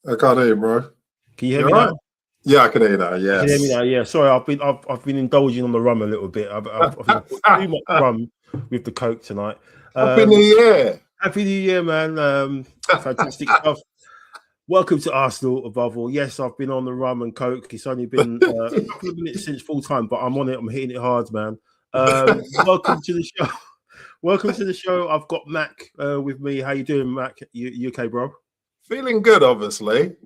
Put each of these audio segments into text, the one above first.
I can't hear you, bro. Can you hear You me all right? now? Yeah, I can hear you now. You can hear me Yes. now. Yeah. Sorry, I've been indulging on the rum a little bit. I think I put too much rum with the coke tonight. Happy New Year. Happy New Year, man. Fantastic stuff. Welcome to Arsenal above all. Yes, I've been on the rum and coke. It's only been a couple of minutes since full time, but I'm on it. I'm hitting it hard, man. Welcome to the show. Welcome to the show. I've got Mac with me. How you doing, Mac? You okay, bro? Feeling good, obviously.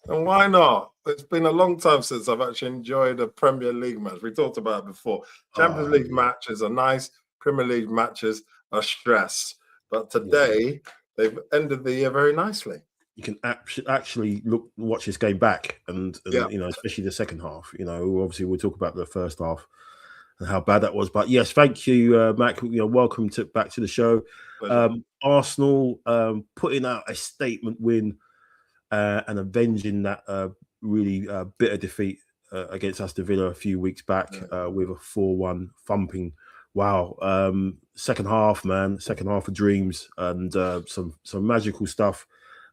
And why not? It's been a long time since I've actually enjoyed a Premier League match. We talked about it before. Champions League matches are nice. Premier League matches are stress. But today, they've ended the year very nicely. You can actually watch this game back, and you know, especially the second half. You know, obviously we'll talk about the first half and how bad that was. But yes, thank you, Mac. You know, welcome back to the show. Arsenal putting out a statement win and avenging that really bitter defeat against Aston Villa a few weeks back with a 4-1 thumping. Wow, second half, man, second half of dreams and some magical stuff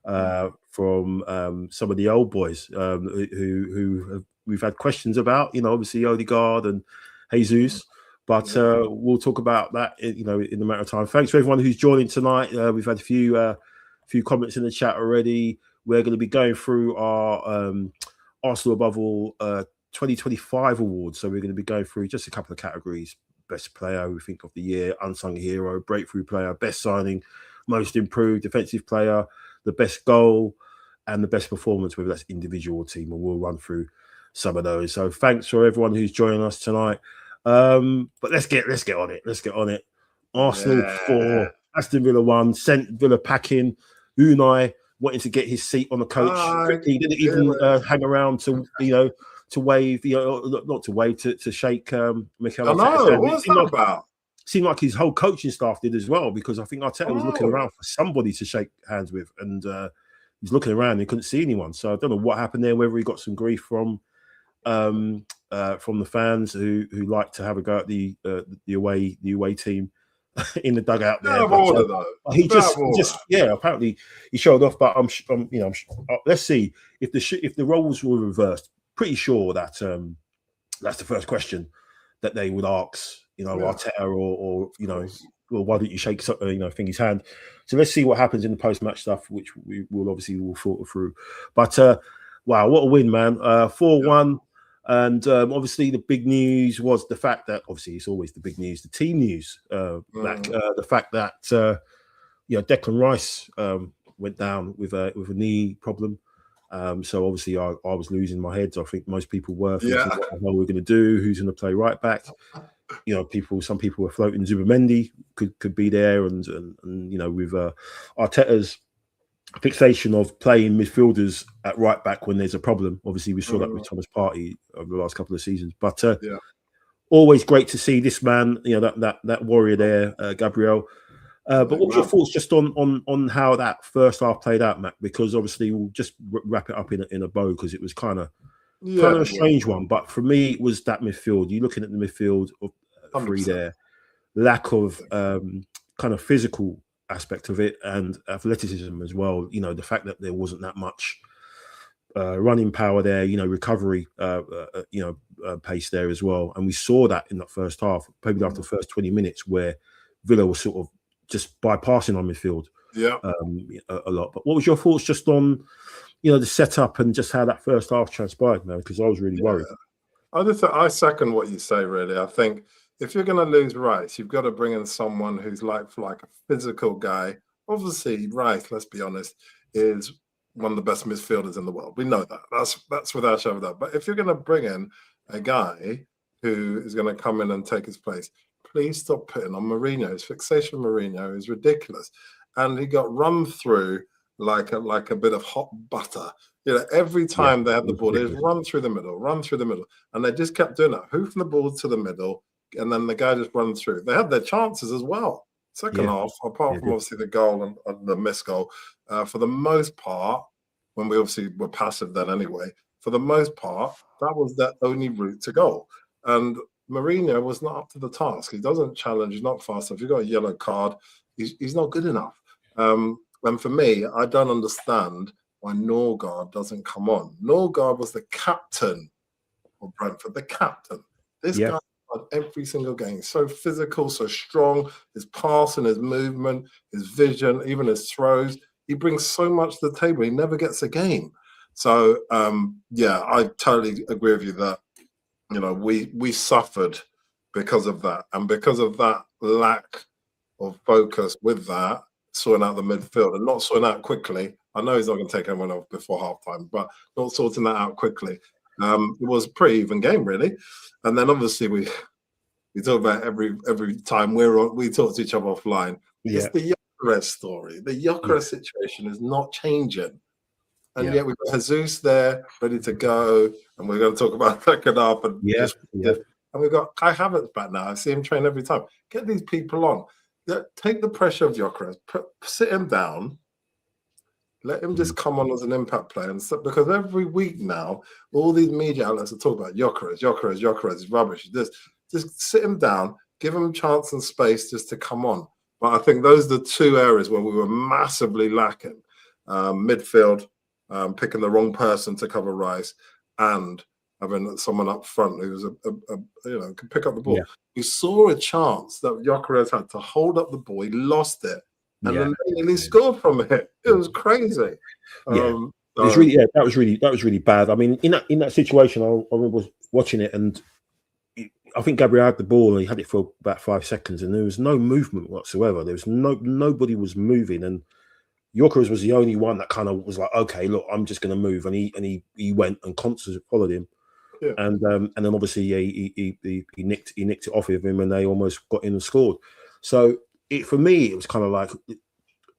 from some of the old boys who we've had questions about. You know, obviously Odegaard and Jesus. But we'll talk about that, you know, in a matter of time. Thanks for everyone who's joining tonight. We've had a few comments in the chat already. We're going to be going through our Arsenal Above All 2025 awards. So we're going to be going through just a couple of categories: best player, we think, of the year, unsung hero, breakthrough player, best signing, most improved, defensive player, the best goal, and the best performance, whether that's individual or team. And we'll run through some of those. So thanks for everyone who's joining us tonight. But let's get on it. Let's get on it. Arsenal 4, Aston Villa 1, sent Villa packing. Unai wanting to get his seat on the coach quickly. He didn't even hang around to wave, not to wave, to shake Mikel Arteta's hand. What's that about? Seemed like his whole coaching staff did as well, because I think Arteta was looking around for somebody to shake hands with, and he's looking around and he couldn't see anyone. So I don't know what happened there, whether he got some grief from the fans who like to have a go at the away team in the dugout there. Apparently he showed off. But let's see if the roles were reversed. Pretty sure that that's the first question that they would ask, Arteta or well, why don't you shake Thingy's hand? So let's see what happens in the post-match stuff, which we will filter through. But wow, what a win, man! 4-1. And obviously the big news was the fact that, obviously it's always the big news, the team news, the fact that Declan Rice went down with a knee problem. So obviously I was losing my head. I think most people were thinking, what the hell we're going to do? Who's going to play right back? Some people were floating Zubimendi could be there, and with Arteta'S fixation of playing midfielders at right back when there's a problem. Obviously, we saw that with Thomas Partey over the last couple of seasons. But always great to see this man, that warrior there, Gabriel. But what was your thoughts just on how that first half played out, Matt? Because obviously we'll just wrap it up in a bow, because it was kind of a strange one. But for me, it was that midfield. You're looking at the midfield of three there, lack of kind of physical aspect of it and athleticism as well. The fact that there wasn't that much running power there, recovery, pace there as well. And we saw that in that first half, probably after the first 20 minutes, where Villa was sort of just bypassing on midfield a lot. But what was your thoughts just on, the setup and just how that first half transpired, man? Because I was really worried. I second what you say, really. I think if you're going to lose Rice, you've got to bring in someone who's like a physical guy. Obviously, Rice, let's be honest, is one of the best midfielders in the world. We know that. That's without a shadow of a doubt. But if you're going to bring in a guy who is going to come in and take his place, please stop putting on Mourinho. His fixation on Mourinho is ridiculous. And he got run through like a bit of hot butter. Every time they had the ball, they just run through the middle. And they just kept doing that, hoofing the ball to the middle, and then the guy just runs through. They had their chances as well. Second half, apart from obviously the goal and the missed goal, for the most part, when we obviously were passive then anyway, for the most part, that was their only route to goal. And Mourinho was not up to the task. He doesn't challenge. He's not fast enough. If you've got a yellow card, he's not good enough. And for me, I don't understand why Norgard doesn't come on. Norgard was the captain of Brentford, the captain. This guy on every single game, so physical, so strong, his pass and his movement, his vision, even his throws. He brings so much to the table. He never gets a game. So, yeah, I totally agree with you that, you know, we suffered because of that. And because of that lack of focus with that, sorting out the midfield and not sorting out quickly. I know he's not going to take anyone off before halftime, but not sorting that out quickly. It was a pretty even game, really. And then obviously we talk about every time we talk to each other offline. It's the Gyökeres story. The Gyökeres situation is not changing. And yet we've got Jesus there, ready to go. And we're going to talk about second half. And and we've got Kai Havertz back now. I see him train every time. Get these people on. Take the pressure of Gyökeres. Sit him down. Let him just come on as an impact player. And so, because every week now, all these media outlets are talking about Gyökeres is rubbish. Just sit him down, give him chance and space just to come on. But I think those are the two areas where we were massively lacking. Midfield, picking the wrong person to cover Rice, and having someone up front who was could pick up the ball. We saw a chance that Gyökeres had to hold up the ball. He lost it. And then he scored from it. It was crazy. It was really, that was really bad. I mean, in that situation, I remember watching it, and I think Gabriel had the ball and he had it for about 5 seconds, and there was no movement whatsoever. There was nobody was moving, and Gyökeres was the only one that kind of was like, okay, look, I'm just going to move, and he went, and Constance followed him, and then obviously he nicked it off of him, and they almost got in and scored. So for me, it was kind of like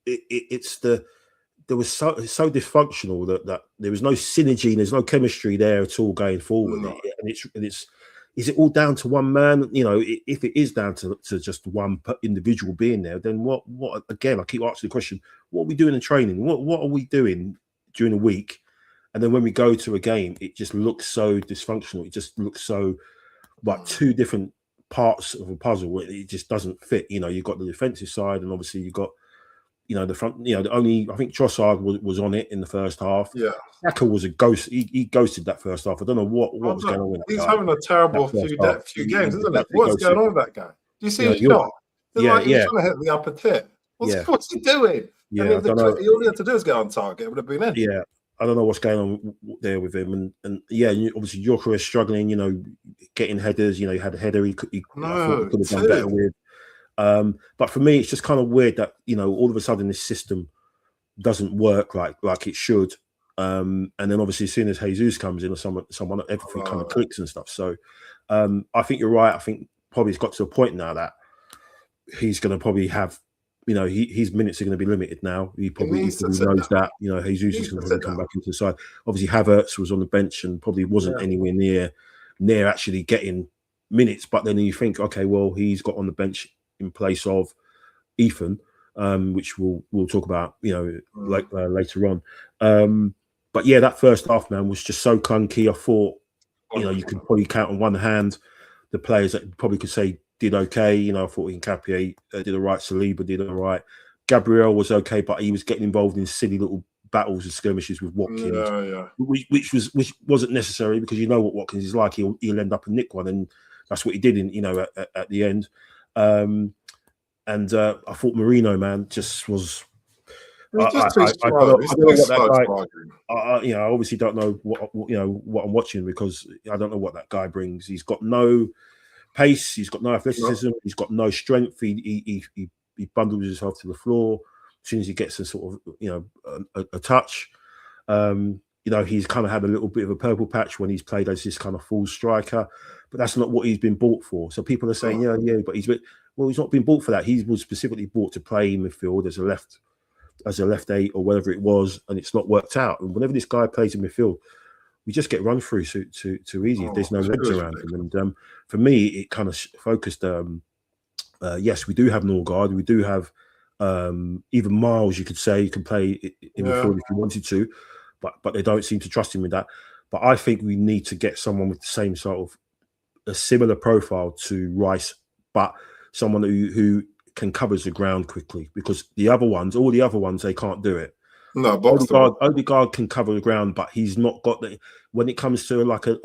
there was so dysfunctional that there was no synergy and there's no chemistry there at all going forward. No. And is it all down to one man? You know, if it is down to just one individual being there, then what again, I keep asking the question, what are we doing in training? What are we doing during the week? And then when we go to a game, it just looks so dysfunctional. It just looks so like two different parts of a puzzle where it just doesn't fit. You know, you've got the defensive side, and obviously you've got, you know, the front. You know, I think Trossard was on it in the first half. Yeah, Saka was a ghost. He ghosted that first half. I don't know what was going on with that He's guy. having a terrible few games, isn't it? What's going on with that guy? Do you see his shot? He's trying to hit the upper tip. What's he doing? Yeah, I don't know. All he had to do is get on target. It would have been in. Yeah. I don't know what's going on there with him, and obviously Gyökeres struggling. You know, getting headers. You know, he had a header. He could have done better with. But for me, it's just kind of weird that, you know, all of a sudden this system doesn't work like it should. And then obviously as soon as Jesus comes in or someone, everything kind of clicks and stuff. So I think you're right. I think probably it's got to a point now that he's going to probably have, you know, his minutes are going to be limited now. He probably knows that, you know, Jesus is going to come back into the side. Obviously, Havertz was on the bench and probably wasn't anywhere near actually getting minutes. But then you think, okay, well, he's got on the bench in place of Ethan, which we'll talk about, you know, later on. But yeah, that first half, man, was just so clunky. I thought, you know, you could probably count on one hand the players that probably could say did okay. You know, I thought Nketiah did all right. Saliba did all right. Gabriel was okay, but he was getting involved in silly little battles and skirmishes with Watkins, which wasn't necessary, because you know what Watkins is like. He'll end up and nick one, and that's what he did at the end. And I thought Marino, man, just was. I don't know what that guy. You know, I obviously don't know what I'm watching, because I don't know what that guy brings. He's got no pace. He's got no athleticism. He's got no strength. He bundles himself to the floor as soon as he gets a sort of, you know, a touch. You know, he's kind of had a little bit of a purple patch when he's played as this kind of full striker, but that's not what he's been bought for. So people are saying, but he's not been bought for that. He was specifically bought to play in midfield as a left 8 or whatever it was, and it's not worked out. And whenever this guy plays in midfield, we just get run through too easy. There's no legs around him. And for me, it kind of focused. Yes, we do have Norgard. We do have even Miles. You could say you can play in midfield if you wanted to, but they don't seem to trust him with that. But I think we need to get someone with the same sort of a similar profile to Rice, but someone who can cover the ground quickly, because all the other ones, they can't do it. No, box to box. Odegaard can cover the ground, but he's not got the. When it comes to like a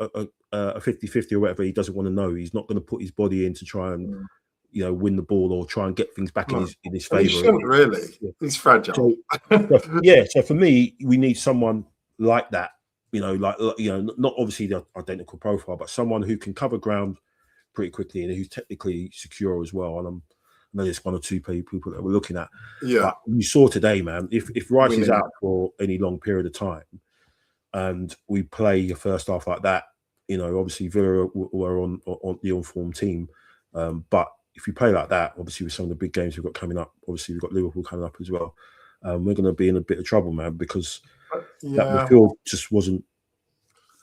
50-50 or whatever, he doesn't want to know. He's not going to put his body in to try and win the ball or try and get things back in his favour. He shouldn't really. He's fragile. So for me, we need someone like that. Not obviously the identical profile, but someone who can cover ground pretty quickly and who's technically secure as well. And I know there's one or two people that we're looking at. Yeah, but you saw today, man. If Rice is out for any long period of time, and we play your first half like that, obviously Villa were on the on-form team, but if you play like that, obviously with some of the big games we've got coming up, obviously we've got Liverpool coming up as well. We're going to be in a bit of trouble, man, because that midfield just wasn't.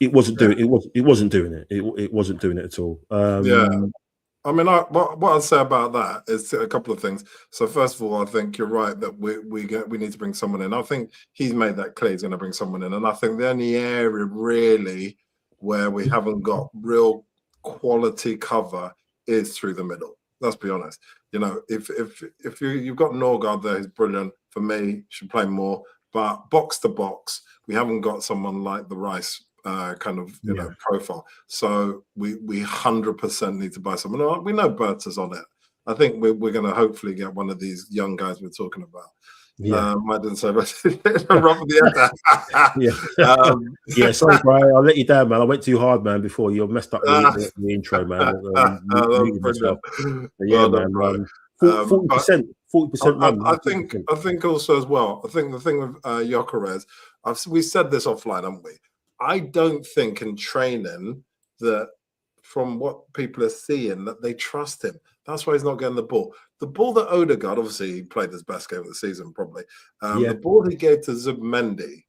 It wasn't doing it. It wasn't doing it. It wasn't doing it at all. I mean, what I'd say about that is a couple of things. So first of all, I think you're right that we need to bring someone in. I think he's made that clear he's going to bring someone in, and I think the only area really where we haven't got real quality cover is through the middle. Let's be honest. If you've got Norgard there, who's brilliant for me, should play more. But box to box, we haven't got someone like the Rice profile. So we 100% need to buy someone. We know Berta's on it. I think we're going to hopefully get one of these young guys we're talking about. I didn't say but sorry, Brian, I'll let you down, man. I went too hard, man, before you messed up the intro, man. Man. 40% I think also as well. I think the thing with Gyökeres, we said this offline, haven't we? I don't think in training that from what people are seeing that they trust him. That's why he's not getting the ball. The ball that Odegaard, obviously he played his best game of the season probably. The ball he gave to Zubimendi,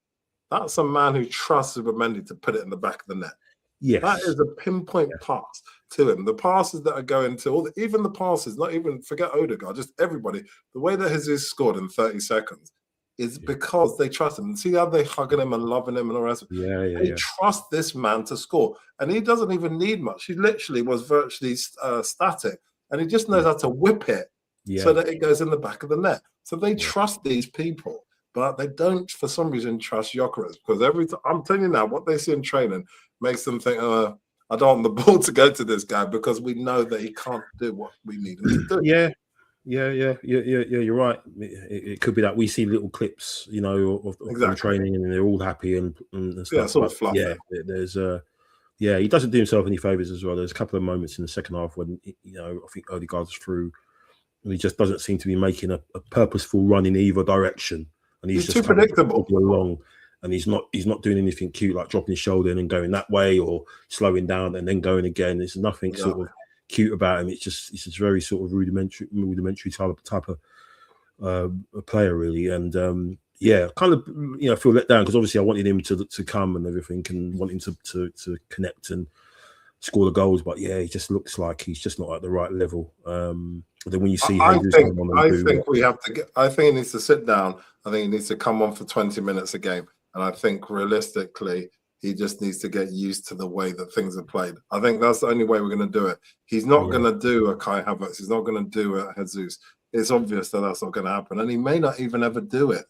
that's a man who trusts Zubimendi to put it in the back of the net. Yes. That is a pinpoint pass to him. The passes that are going to even the passes, not even forget Odegaard, just everybody. The way that Jesus scored in 30 seconds is because they trust him. And see how they're hugging him and loving him and all that. They trust this man to score. And he doesn't even need much. He literally was virtually static. And he just knows how to whip it so that it goes in the back of the net. So they trust these people. But they don't, for some reason, trust Gyökeres. Because every time, I'm telling you now, what they see in training makes them think, I don't want the ball to go to this guy because we know that he can't do what we need him to do. Yeah, you're right. It could be that we see little clips, of training, and they're all happy and stuff. Yeah, sort of fluffy. There's he doesn't do himself any favors as well. There's a couple of moments in the second half when I think Odegaard's through, and he just doesn't seem to be making a purposeful run in either direction, and he's just too predictable along. And he's not doing anything cute like dropping his shoulder in and going that way or slowing down and then going again. There's nothing sort of cute about him. It's just very sort of rudimentary type of a player really. And kind of feel let down because obviously I wanted him to come and everything and want him to connect and score the goals. But he just looks like he's just not at the right level. Then when you see, I think he needs to sit down. I think he needs to come on for 20 minutes a game. And I think realistically, he just needs to get used to the way that things are played. I think that's the only way we're going to do it. He's not going to do a Kai Havertz. He's not going to do a Jesus. It's obvious that that's not going to happen. And he may not even ever do it.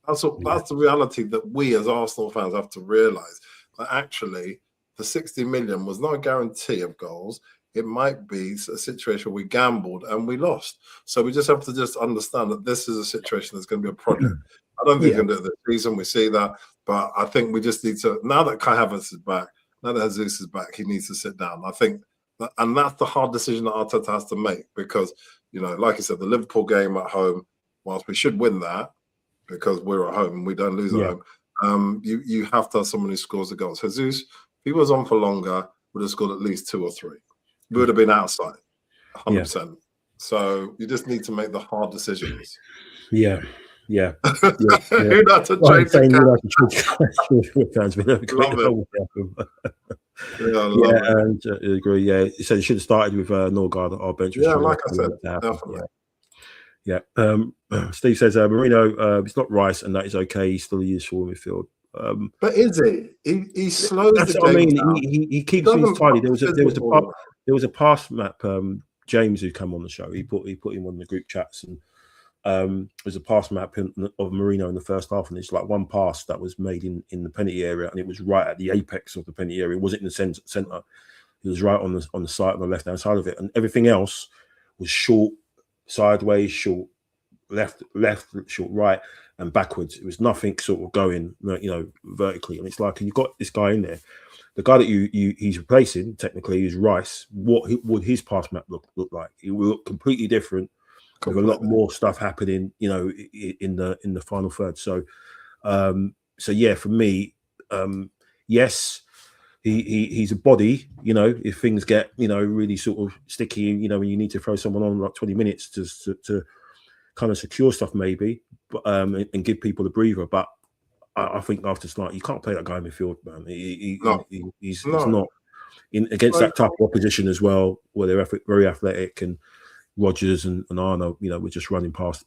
That's the reality that we as Arsenal fans have to realise. That actually, the 60 million was not a guarantee of goals. It might be a situation where we gambled and we lost. So we just have to understand that this is a situation that's going to be a project. I don't think he's going to do it this season. We see that. But I think we just need to, now that Kai Havertz is back, now that Jesus is back, he needs to sit down. I think, and that's the hard decision that Arteta has to make because, like you said, the Liverpool game at home, whilst we should win that because we're at home and we don't lose at home, you have to have someone who scores the goals. Jesus, if he was on for longer, would have scored at least 2 or 3. We would have been outside, 100%. So you just need to make the hard decisions. Yeah. Who not to change I agree. Yeah, he said he should have started with Norgard, our bench. Like I said, definitely. Steve says Marino, it's not Rice, and that is okay. He's still a useful midfield. But is he? He slows that's the what game I mean. down. He keeps things tidy. There was a pass map. James who come on the show. He put him on the group chats and was a pass map of Marino in the first half, and it's like one pass that was made in the penalty area, and it was right at the apex of the penalty area. It wasn't in the centre. It was right on the side, on the left hand side of it, and everything else was short, sideways, short, left, short, right, and backwards. It was nothing sort of going, vertically. And it's like, you've got this guy in there. The guy that he's replacing, technically, is Rice. What would his pass map look like? It will look completely different, with a lot more stuff happening, in the final third. So yeah, for me, yes, he's a body. If things get really sort of sticky, when you need to throw someone on like 20 minutes to kind of secure stuff, maybe, but and give people a breather. But I think after tonight, you can't play that guy in midfield, man. He's not against that type of opposition as well, where they're very athletic, and Rodgers and Arno, we're just running past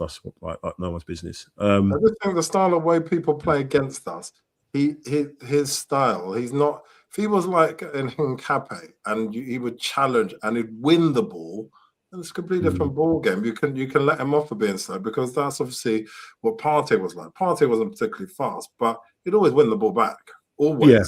us like no one's business. I just think the style of way people play against us, his style, he's not. If he was like in Hincape and he would challenge and he'd win the ball, then it's a completely different ball game. You can let him off for being slow, because that's obviously what Partey was like. Partey wasn't particularly fast, but he'd always win the ball back, always. Yeah.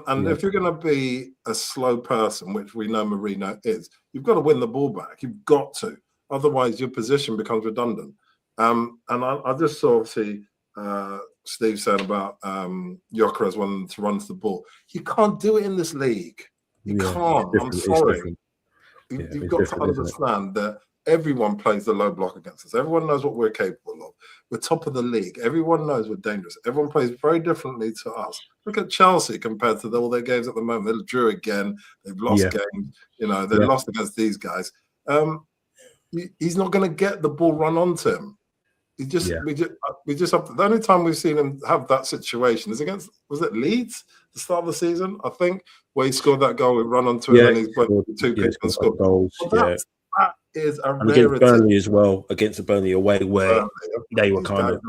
And if you're going to be a slow person, which we know Marino is, you've got to win the ball back. You've got to. Otherwise, your position becomes redundant. And I just saw, obviously, Steve said about Gyökeres wanting to run to the ball. You can't do it in this league. You can't. I'm sorry. You've got to understand that everyone plays the low block against us. Everyone knows what we're capable of. We're top of the league. Everyone knows we're dangerous. Everyone plays very differently to us. Look at Chelsea compared to all their games at the moment. They drew again. They've lost games. They lost against these guys. He's not going to get the ball run onto him. We just have to, the only time we've seen him have that situation is against, was it Leeds, the start of the season, I think, where he scored that goal, we run onto it, and he's put 2 kicks and scored goals. That is a rarity. Against Burnley as well, against the Burnley away, where they were kind of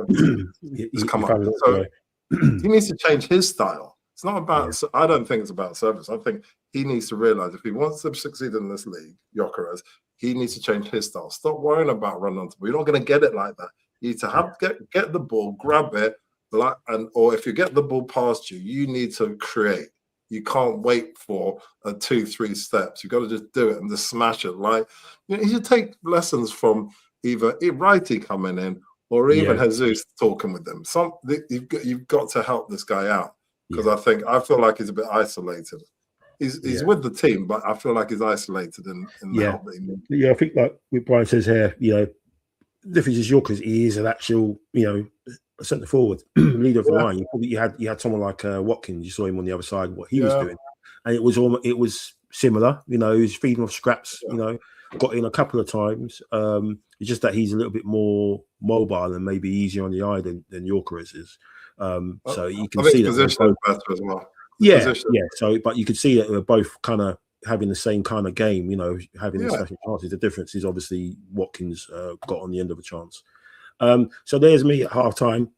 so he needs to change his style. It's not about, I don't think it's about service. I think he needs to realise if he wants to succeed in this league, Gyökeres, he needs to change his style. Stop worrying about running onto the ball. You're not going to get it like that. You need to get the ball, grab it, or if you get the ball past you, you need to create. You can't wait for 2-3 steps. You've got to just do it and just smash it. Like, you should take lessons from either Wrighty coming in or even Jesus talking with them. You've got to help this guy out, because I feel like he's a bit isolated. He's with the team, but I feel like he's isolated in the help that he needs. Yeah, I think like what Brian says here, the difference is Gyökeres, he is an actual, centre forward, leader of the line. You had someone like Watkins. You saw him on the other side, what he was doing, and it was similar. He was feeding off scraps. Got in a couple of times. It's just that he's a little bit more mobile and maybe easier on the eye than Gyökeres is. So you can see that position better as well. So, but you could see that they're both kind of having the same kind of game, having the special chances. The difference is obviously Watkins got on the end of a chance. So there's me at half time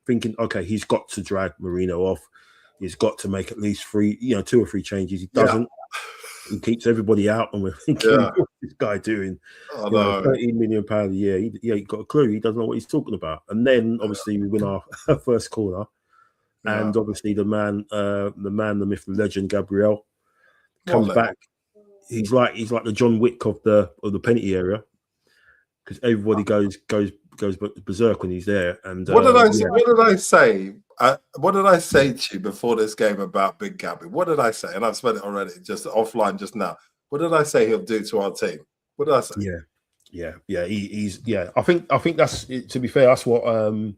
thinking, okay, he's got to drag Marino off. He's got to make at least 2 or 3 changes. He doesn't. He keeps everybody out, and we're thinking, what's this guy doing? £13 million a year. He ain't got a clue. He doesn't know what he's talking about. And then obviously we win our first corner, and obviously the man, the myth, the legend, Gabriel comes back. He's like the John Wick of the penalty area, because everybody goes berserk when he's there. And what did I say? What did I say to you before this game about Big Gabby? What did I say? And I've said it already, just offline just now. What did I say he'll do to our team? What did I say? He's I think that's, to be fair, that's what Alan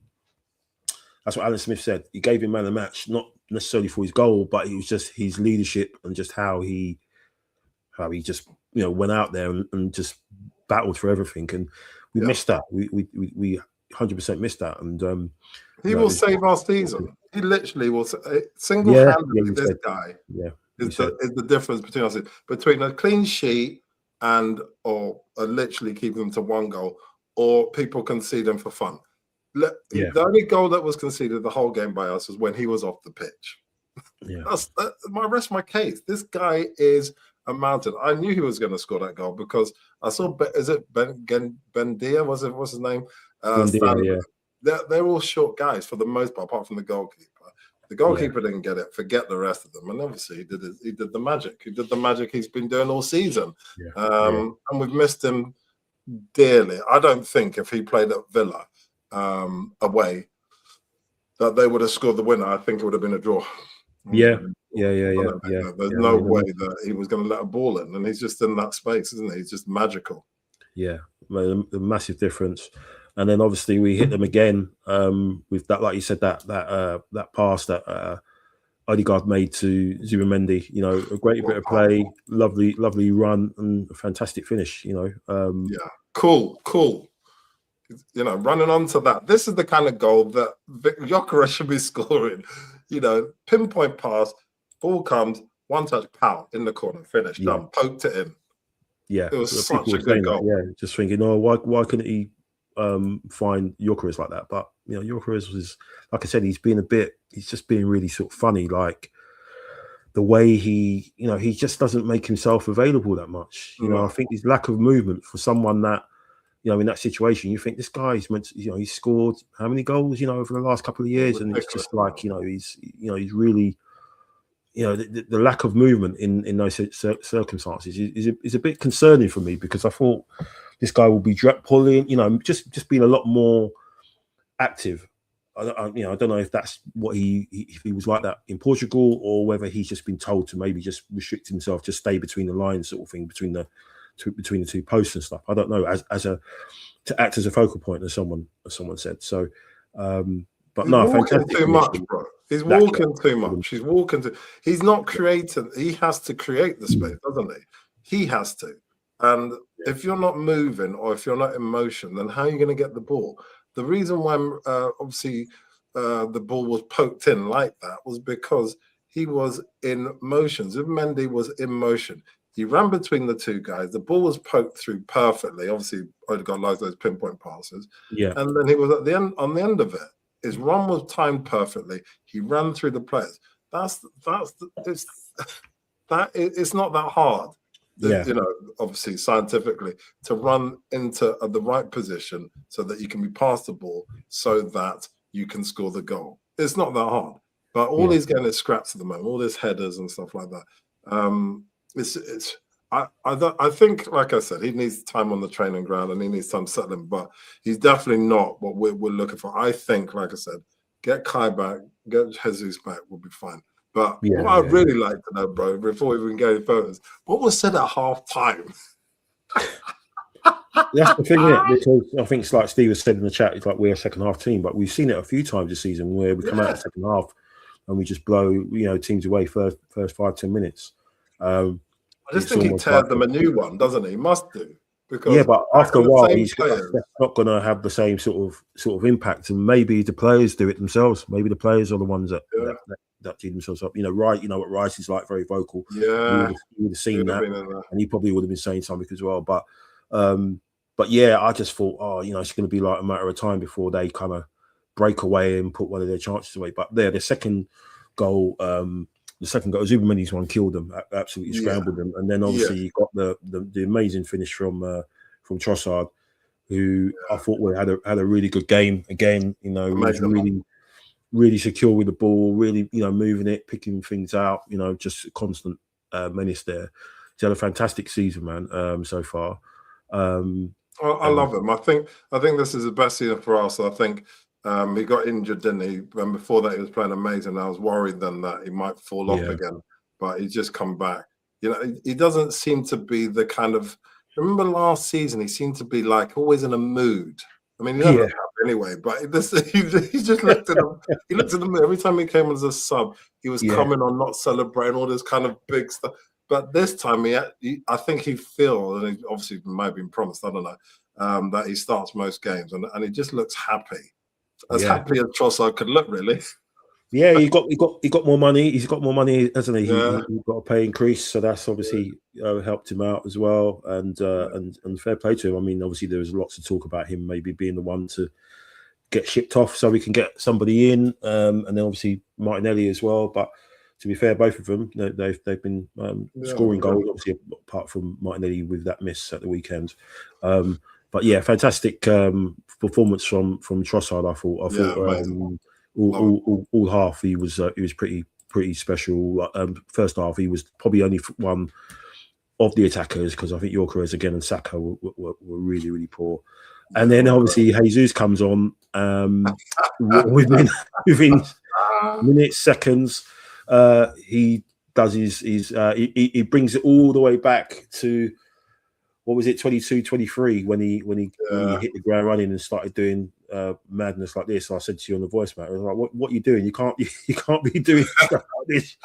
Smith said. He gave him man of the match, not necessarily for his goal, but it was just his leadership and just how he just went out there and just battled for everything. And we missed that. We 100% missed that. And he will save our season. He literally will. Single-handedly, this guy is the difference between us, between a clean sheet or literally keeping them to 1 goal, or people conceding for fun. The only goal that was conceded the whole game by us was when he was off the pitch. Rest my case. This guy is at Mountain, I knew he was going to score that goal because I saw, is it Bendia? What's his name? Yeah. They're all short guys for the most part, apart from the goalkeeper. The goalkeeper didn't get it. Forget the rest of them. And obviously, he did the magic. He did the magic he's been doing all season. And we've missed him dearly. I don't think if he played at Villa away that they would have scored the winner. I think it would have been a draw. Yeah. There's no way that he was going to let a ball in, and he's just in that space, isn't he? He's just magical. Yeah, a massive difference. And then obviously we hit them again with that, like you said, that pass that Odegaard made to Zubimendi. You know, a great bit of play, lovely run, and a fantastic finish. You know, cool. You know, running onto that. This is the kind of goal that Gyökeres should be scoring. You know, pinpoint pass, ball comes, one touch, pow, in the corner, finish, done, poked it in. Yeah, it was such a good goal. Just thinking, why couldn't he find Gyökeres like that? But you know, Gyökeres was, like I said, he's just being really sort of funny, like the way he just doesn't make himself available that much. You know, I think his lack of movement for someone that, you know, in that situation, you think this guy's meant to, you know, he's scored how many goals, you know, over the last couple of years, and it's just like, you know, he's really, you know, the lack of movement in those circumstances is a bit concerning for me, because I thought this guy will be pulling, you know, just being a lot more active. I don't know if that's what if he was like that in Portugal, or whether he's just been told to maybe just restrict himself, just stay between the lines, sort of thing, between the two posts and stuff. I don't know, to act as a focal point, as someone said. So, but he's no, walking too much, bro. He's walking too much. He's not creating. He has to create the space, doesn't he? He has to. And if you're not moving, or if you're not in motion, then how are you going to get the ball? The reason why obviously the ball was poked in like that was because he was in motion. Zubimendi was in motion. He ran between the two guys. The ball was poked through perfectly. Obviously, Odegaard likes those pinpoint passes. Yeah. And then he was at the end, on the end of it. His run was timed perfectly. He ran through the players. It's not that hard. You know, obviously scientifically, to run into the right position so that you can be past the ball, so that you can score the goal. It's not that hard. But all he's getting is scraps at the moment. All his headers and stuff like that. I think, like I said, he needs time on the training ground, and he needs time settling, but he's definitely not what we're looking for. I think, like I said, get Kai back, get Jesus back, we'll be fine. But what I'd really like to know, bro, before we even go any photos, what was said at half time? That's the thing, isn't it? Because I think it's like Steve has said in the chat, it's like we're a second half team, but we've seen it a few times this season where we come out of the second half and we just blow, you know, teams away first 5-10 minutes. I just think he tears them a new one, doesn't he? He must do. Because but after a while, he's not going to have the same sort of impact, and maybe the players do it themselves. Maybe the players are the ones that team themselves up. You know, right? You know what Rice is like, very vocal. Yeah, you would have seen that, and he probably would have been saying something as well. But yeah, I just thought, you know, it's going to be like a matter of time before they kind of break away and put one of their chances away. But the second goal. The second goal, Zubimendi's one, killed them, absolutely scrambled them, and then obviously you got the amazing finish from Trossard, who I thought had a really good game again. You know, was really secure with the ball, really, you know, moving it, picking things out. You know, just a constant menace there. He's had a fantastic season, man, so far. I love him. I think this is the best season for us. I think. He got injured, didn't he? And before that, he was playing amazing. I was worried then that he might fall off again, but he's just come back. You know, he doesn't seem to be the kind of. Remember last season, he seemed to be like always in a mood. I mean, he never looked happy anyway, but he just looked at him. He looked at him every time he came as a sub. He was coming on, not celebrating all this kind of big stuff. But this time, I think he feels, and he obviously might have been promised. I don't know that he starts most games, and he just looks happy. As happy as Trossard could look, really. Yeah, he got more money. He's got more money, hasn't he? Yeah. He got a pay increase, so that's obviously helped him out as well. And fair play to him. I mean, obviously there was lots of talk about him maybe being the one to get shipped off so we can get somebody in, and then obviously Martinelli as well. But to be fair, both of them, they've been scoring goals, obviously, apart from Martinelli with that miss at the weekend. But yeah, fantastic performance from Trossard. I thought all half he was pretty special. First half he was probably only one of the attackers, because I think Gyökeres again and Saka were really, really poor. And then obviously Jesus comes on within minutes, seconds. He does he brings it all the way back to, what was it, 22-23 when he hit the ground running and started doing madness like this. I said to you on the voice, mate, I was like, what are you doing? You can't be doing stuff like this.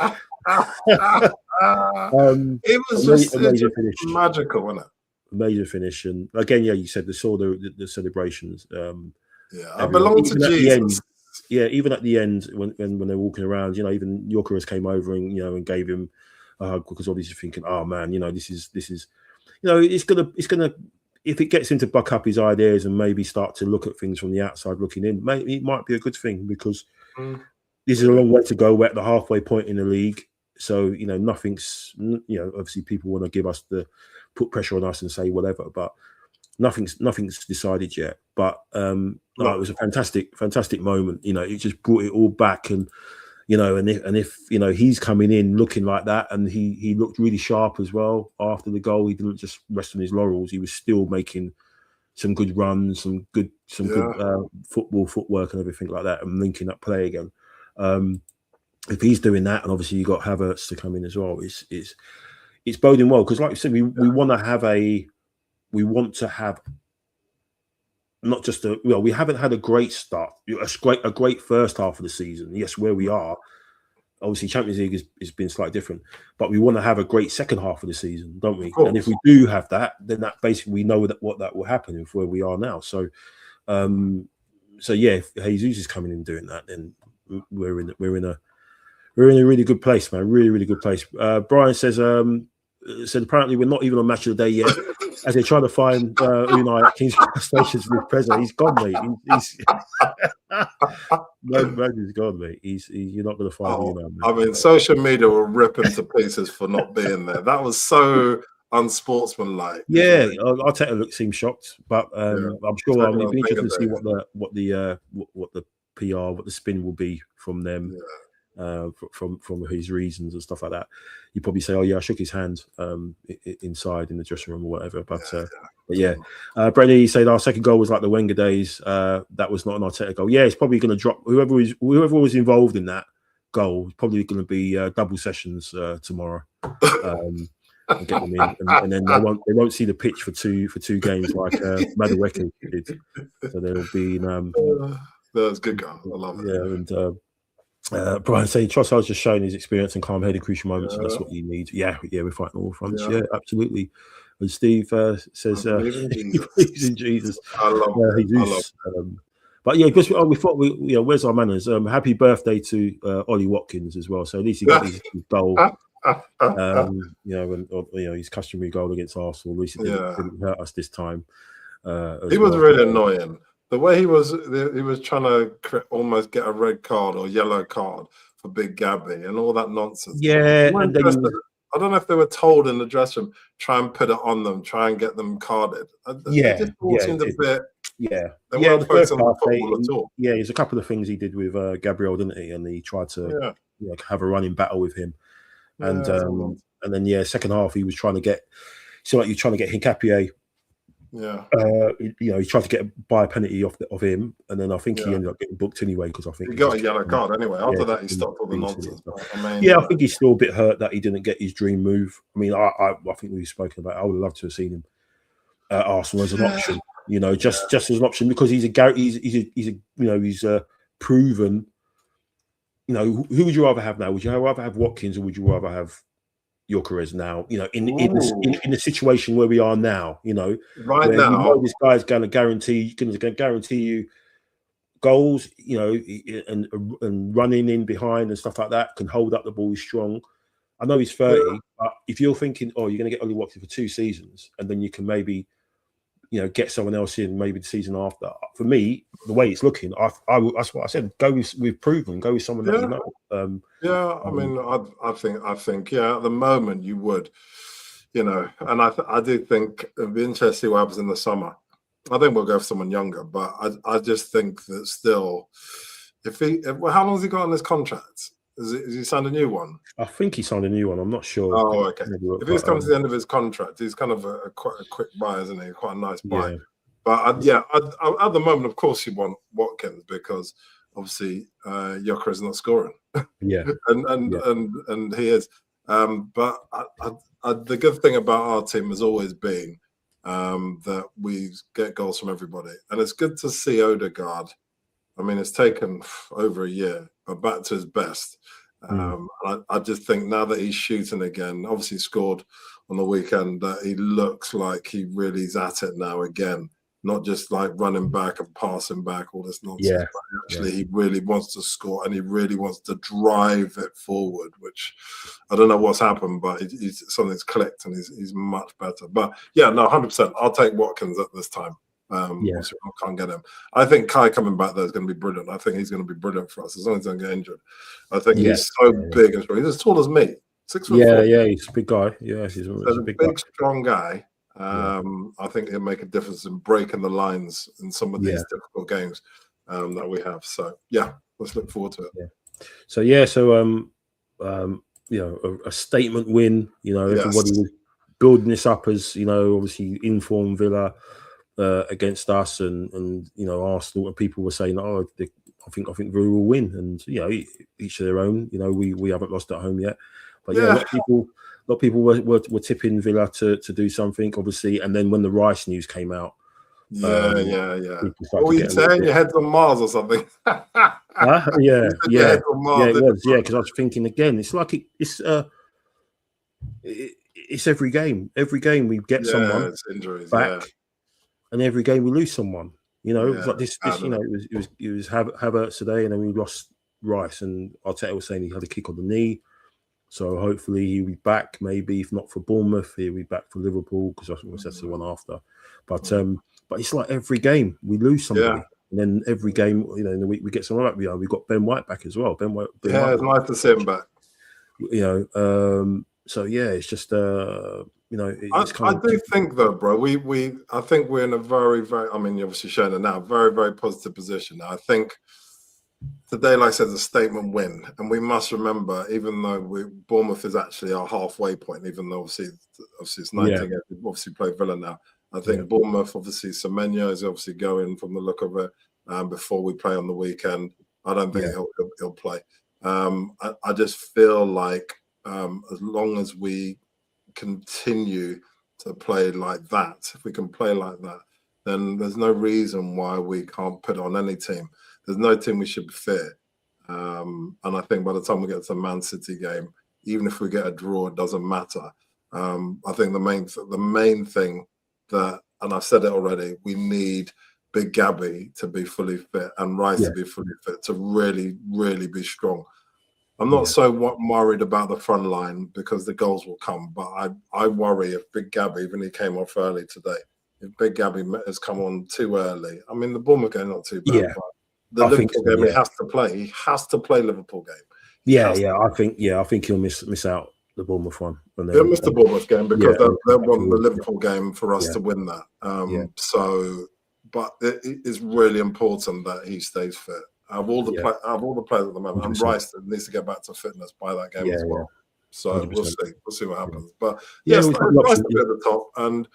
It was just magical, wasn't it? Major finish, and again, yeah, you said saw the celebrations. I belong to Jesus. Even at the end when they're walking around, even Gyökeres came over and gave him a hug, because obviously thinking, oh man, this is it's gonna if it gets him to buck up his ideas and maybe start to look at things from the outside looking in, maybe it might be a good thing, because this is a long way to go. We're at the halfway point in the league, so nothing's obviously people want to give us put pressure on us and say whatever, but nothing's decided yet. But it was a fantastic moment. It just brought it all back, and if he's coming in looking like that, and he looked really sharp as well after the goal. He didn't just rest on his laurels. He was still making some good runs, some good football footwork and everything like that, and linking up play again. If he's doing that, and obviously you got Havertz to come in as well, it's boding well, because like you said, we want to have not just we haven't had a great start, a great first half of the season. Yes, where we are, obviously Champions League has been slightly different, but we want to have a great second half of the season, don't we? And if we do have that, then that basically we know what that will happen with where we are now. So yeah, if Jesus is coming in and doing that, then we're in a really good place, man. Really, really good place. Brian said apparently we're not even on match of the day yet, as they're trying to find Unai at King's Cross Stations with Prezzo. He's gone, mate. He's gone, mate. You're not going to find Unai. I mean, social media will rip him to pieces for not being there. That was so unsportsmanlike. Yeah, Arteta seemed shocked, but I'm sure it'll be interesting to see what the PR, what the spin will be from them. From his reasons and stuff like that. You probably say, oh yeah, I shook his hand inside in the dressing room or whatever, but yeah. Brenny said our second goal was like the Wenger days. That was not an Arteta goal. Yeah, it's probably going to drop whoever was involved in that goal. Is probably going to be double sessions tomorrow, and get them in, and then they won't see the pitch for two games like Madueke did. So they'll be that was a good goal. I love it. Yeah, and Brian saying Trossard's just showing his experience and calm-headed crucial moments, and that's what you need. Yeah, we're fighting all fronts. Yeah, absolutely. And Steve says he believes in Jesus. I love it. But yeah, because we thought where's our manners? Happy birthday to Ollie Watkins as well. So at least he got his goal. His customary goal against Arsenal. At least it didn't hurt us this time. He was really annoying. The way he was trying to almost get a red card or yellow card for Big Gabby and all that nonsense. Yeah, and then I don't know if they were told in the dressing room, try and put it on them, try and get them carded. It just all seemed a bit. Yeah, they weren't focusing on football at all. Yeah, there's a couple of things he did with Gabriel, didn't he? And he tried to have a running battle with him, and then second half he was trying to get. So like you're trying to get Hincapié. Yeah, he tried to get by a penalty off him, and then I think he ended up getting booked anyway because I think he got a yellow card anyway. After that, he stopped all the nonsense. I think he's still a bit hurt that he didn't get his dream move. I mean, I think we've spoken about. I would love to have seen him at Arsenal as an option. Just as an option, because he's a proven. Who would you rather have now? Would you rather have Watkins, or would you rather have Gyökeres now? In the situation where we are now, right now, this guy's going to guarantee you goals, and running in behind and stuff like that, can hold up the ball, he's strong. I know he's 30, but if you're thinking, you're going to get Ollie Watkins for 2 seasons, and then you can maybe, get someone else in maybe the season after. For me, the way it's looking, that's what I said. Go with proven. Go with someone that you know. Yeah, I mean, I think, yeah, at the moment you would, and I do think it'd be interesting to see what happens in the summer. I think we'll go for someone younger, but I just think that still, how long has he got on his contract? Has he signed a new one? I think he signed a new one. I'm not sure. Oh, okay. If he's come to the end of his contract, he's kind of quite a quick buy, isn't he? Quite a nice buy. Yeah. But at the moment, of course, you want Watkins because obviously Yoker is not scoring. Yeah, and he is. But the good thing about our team has always been that we get goals from everybody, and it's good to see Odegaard. I mean, it's taken over a year, but back to his best. I just think now that he's shooting again, obviously scored on the weekend, that he looks like he really is at it now again. Not just like running back and passing back, all this nonsense. Yeah. But actually, he really wants to score and he really wants to drive it forward, which I don't know what's happened, but something's clicked and he's much better. But yeah, no, 100%. I'll take Watkins at this time. I can't get him. I think Kai coming back there is going to be brilliant. I think he's going to be brilliant for us as long as he doesn't get injured. I think he's so big and strong. He's as tall as me, 6'4". Yeah, he's a big guy. Yeah, he's a big strong guy. I think he'll make a difference in breaking the lines in some of these difficult games that we have. So yeah, let's look forward to it. Yeah. So a statement win. Everybody was building this up as obviously informed Villa against us, and Arsenal, and people were saying, "Oh, I think Villa will win," and each of their own. We haven't lost at home yet, but a lot of people were tipping Villa to do something, obviously. And then when the Rice news came out, What were you saying? Your head's on Mars or something? Yeah, it was. Yeah, because I was thinking again. It's like it's every game. Every game we get someone injuries, back, and every game we lose someone. It was like this. It was Havertz today, and then we lost Rice, and Arteta was saying he had a kick on the knee. So hopefully he'll be back. Maybe if not for Bournemouth, he'll be back for Liverpool because that's the one after. But it's like every game we lose somebody, and then every game in the week we get someone back. We got Ben White back as well. Ben White, it's nice to see him back. So yeah, it's just I do think though, bro, I think we're in a very, very, I mean, you're obviously showing it now, very, very positive position. I think today, like I said, is a statement win, and we must remember, even though Bournemouth is actually our halfway point, even though obviously it's 19 games, we obviously play Villa now. I think Bournemouth, obviously, Semenyo is obviously going from the look of it before we play on the weekend. I don't think he'll play. I just feel like as long as we continue to play like that, if we can play like that, then there's no reason why we can't put on any team. There's no team we should fear. And I think by the time we get to the Man City game, even if we get a draw, it doesn't matter. I think the main thing that, and I've said it already, we need Big Gabby to be fully fit and Rice to be fully fit to really, really be strong. I'm not so worried about the front line because the goals will come, but I worry if Big Gabby, even he came off early today, if Big Gabby has come on too early. I mean, the Bournemouth game not too bad, but the Liverpool game he has to play. He has to play Liverpool game. I think he'll miss out the Bournemouth one. He'll miss the Bournemouth game because they want the Liverpool game for us to win that. So, but it is really important that he stays fit. Of all the players at the moment, 100%. And Rice needs to get back to fitness by that game as well. So 100%. We'll see what happens. But yes, it's nice to be at the top, and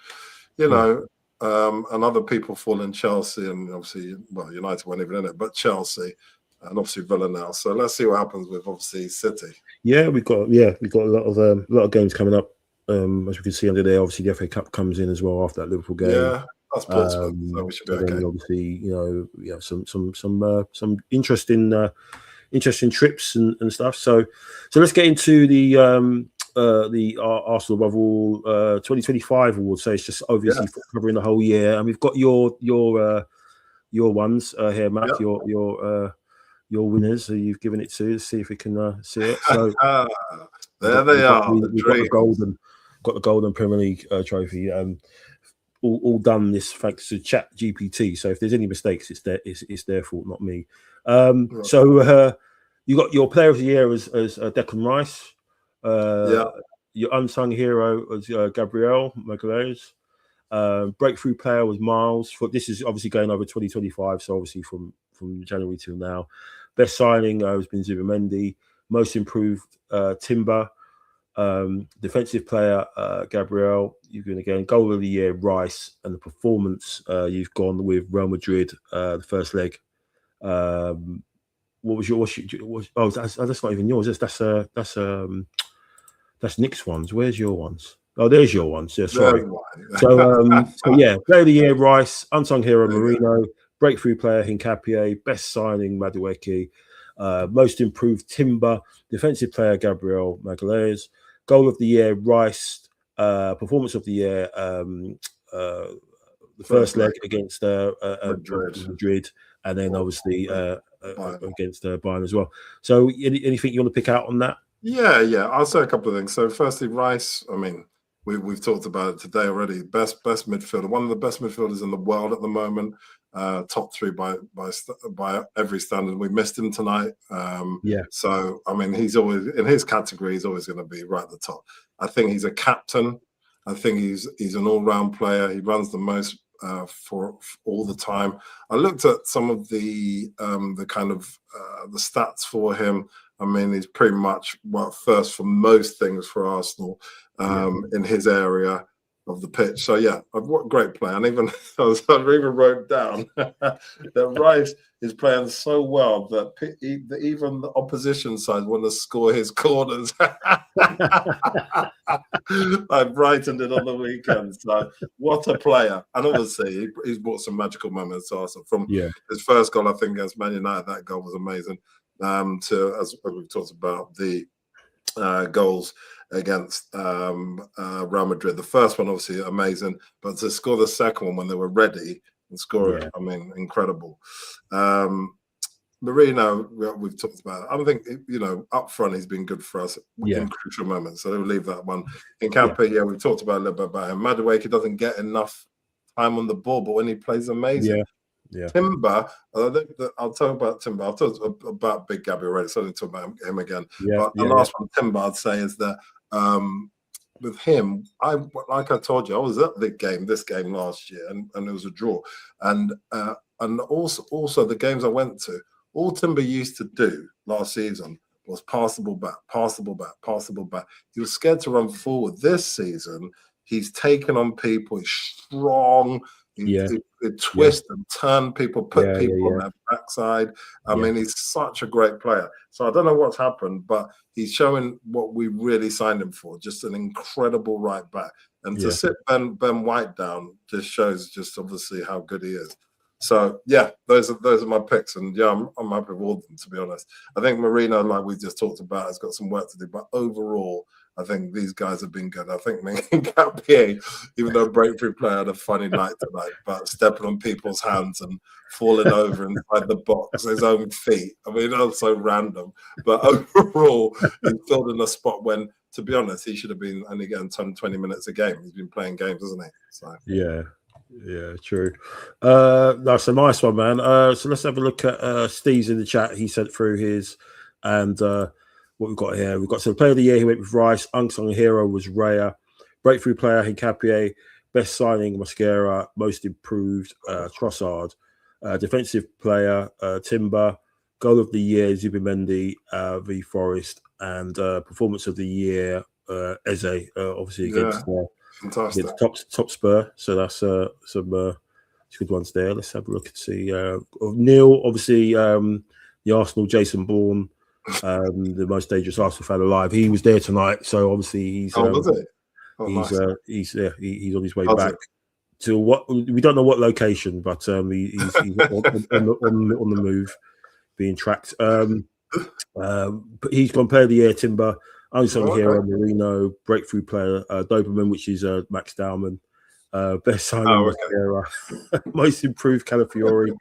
and other people fall in Chelsea, and obviously, United weren't even in it, but Chelsea, and obviously Villa now. So let's see what happens with obviously City. Yeah, we've got a lot of games coming up. As we can see under there, obviously the FA Cup comes in as well after that Liverpool game. Yeah. That's Portsmouth, so we should be okay. Obviously, some interesting trips and stuff. So let's get into the Arsenal Above All 2025 award. So it's just obviously covering the whole year, and we've got your ones here, Matt. Your winners who you've given it to. Let's see if we can see it. So there they are. We've got the golden Premier League trophy. all done this thanks to Chat GPT. So if there's any mistakes, it's their fault, not me. So you got your player of the year as Declan Rice. Your unsung hero was Gabriel Magalhaes. Breakthrough player was Miles. This is obviously going over 2025, so obviously from January till now. Best signing has been Zubimendi. Most improved Timber. Defensive player Gabriel. You've been again goal of the year Rice, and the performance you've gone with Real Madrid the first leg. What was your? That's not even yours. That's Nick's ones. Where's your ones? Oh, there's your ones. Yeah, sorry. So yeah, player of the year Rice, unsung hero Marino, breakthrough player Hincapié, best signing Madueke, most improved Timber, defensive player Gabriel Magalhaes, goal of the year Rice, performance of the year the first leg against Madrid, and then obviously against Bayern as well. So anything you want to pick out on that? Yeah. I'll say a couple of things. So firstly, Rice, I mean, we've talked about it today already. Best midfielder, one of the best midfielders in the world at the moment. Top three by every standard. We missed him tonight. So I mean, he's always in his category. He's always going to be right at the top. I think he's a captain. I think he's an all-round player. He runs the most for all the time. I looked at some of the kind of the stats for him. I mean, he's pretty much first for most things for Arsenal in his area of the pitch. So yeah, what a great player. And even I even wrote down that Rice is playing so well that even the opposition side want to score his corners. I brightened it on the weekend. So what a player. And obviously he's brought some magical moments to Arsenal. From his first goal, I think, against Man United, that goal was amazing. To as we've talked about the goals against Real Madrid. The first one obviously amazing, but to score the second one when they were ready and score it, I mean, incredible. Marino, we've talked about. I think up front he's been good for us in crucial moments. So we'll leave that one. In Campe, we've talked about a little bit about him. Madueke doesn't get enough time on the ball, but when he plays, amazing. Timber, I'll talk about Timber. I'll talk about Big Gabby already, so I didn't talk about him again. But the last one, Timber, I'd say is that with him, like I told you, I was at this game last year, and it was a draw. And also the games I went to, all Timber used to do last season was pass the ball back. He was scared to run forward. This season, he's taken on people. He's strong. He twist and turn people, put people on their backside. I mean, he's such a great player. So I don't know what's happened, but he's showing what we really signed him for, just an incredible right back. And to sit Ben White down just shows just obviously how good he is. So those are my picks, and I'm happy with all of them, to be honest. I think Marino, like we just talked about, has got some work to do, but overall, I think these guys have been good. I think Capie, even though breakthrough player, had a funny night tonight, but stepping on people's hands and falling over inside the box, his own feet. I mean, that was so random. But overall, he filled in a spot when, to be honest, he should have been only getting 20 minutes a game. He's been playing games, hasn't he? So yeah, true. That's a nice one, man. So let's have a look at Steve's in the chat. He sent through his, and what we've got here. We've got some player of the year who went with Rice. Unsung hero was Raya. Breakthrough player Hincapié. Best signing Mosquera. Most improved Trossard. Defensive player Timber. Goal of the year Zubimendi v Forest. And performance of the year Eze. Obviously against top Spur. So that's some good ones there. Let's have a look and see. Neil, obviously the Arsenal Jason Bourne. The most dangerous Arsenal fan alive. He was there tonight, so obviously he's he's on his way back to what we don't know what location, but he's on the move, being tracked. But he's gone player of the year Timber, unsung hero Marino, breakthrough player Doberman, which is Max Dowman. Best signing most improved Calafiori,